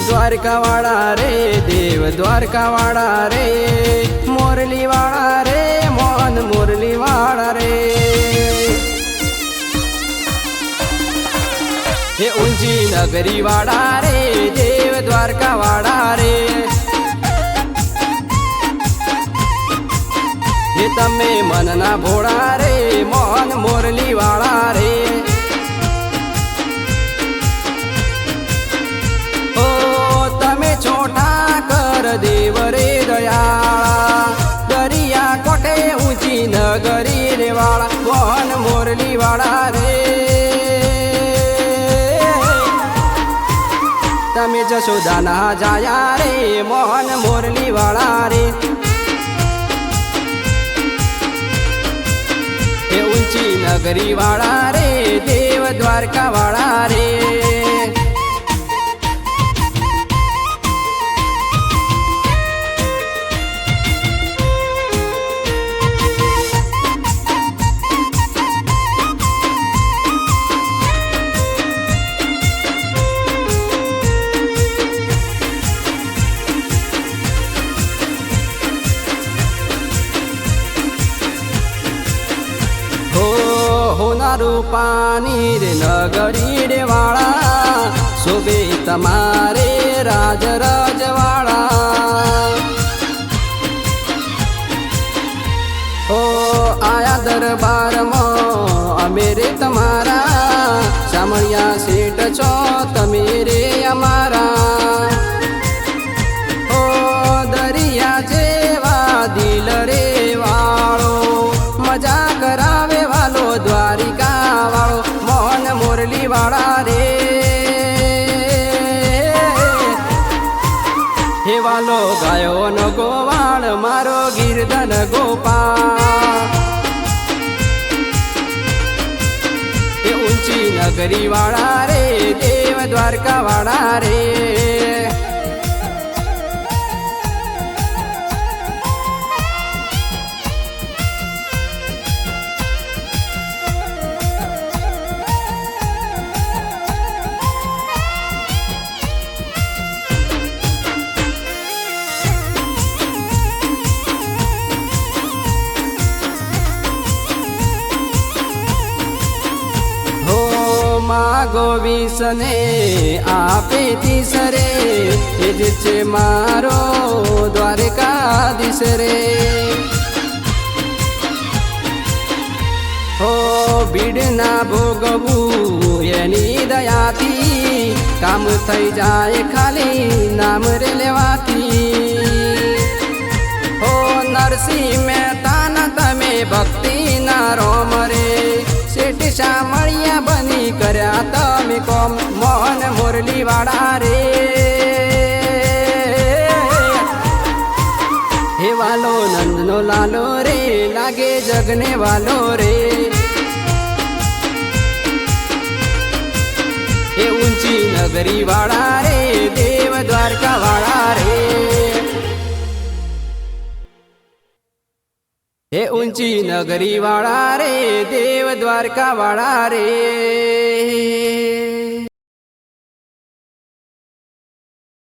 द्वारकावाड़ा रे देव द्वारकावाड़ा रे मोरलीवाड़ा रे मोहन मुरलीवाड़ा रे। हे ऊंची नगरी वाड़ा रे देव द्वारकावाड़ा रे। हे तमे मनना भोड़ा रे मोहन मुरलीवाड़ा रे। छोटा कर देव रे दयाला दरिया कोटे ऊंची नगरी रे वाला मोहन मुरली वाला रे। तमे जशोदा ना जाया रे मोहन मुरली वाला रे। हे ऊंची नगरी वाला रे देव द्वारका वाला रे। रूपानी रे नगरी रे वाला शोभे तमारे राज रजवाड़ा। ओ आया दरबार में अमेरे तमारा सामरिया सेठ छो तमेरे अमारा। ओ दरिया जेवा दिल रे वालो मजा करावे वालो द्वारिका वालो मोहन मुरली वाड़ा रे। हे वालो गायो न गोवाल मारो गिरधन गोपाल। हे ऊंची नगरी वाड़ा रे देव द्वारका वाड़ा रे। गोविसने आपे तीसरे ये मारो द्वारकाधीश रे। हो बीडना भोगवू एनी दयाती काम थई जाए खाली नाम रे लेवाती। हो नरसिंह मेहता न तमे भक्ति ना रोम रे सेठ शामळिया बनी कर्या तमे कोम मोहन मुरली वाड़ा रे। हे वालो नंदनो लालो रे लागे जगने वालो रे। हे ऊंची नगरी वाड़ा रे देव द्वारका वाड़ा रे। हे ऊंची नगरी वाड़ा रे देव द्वारका वाड़ा रे।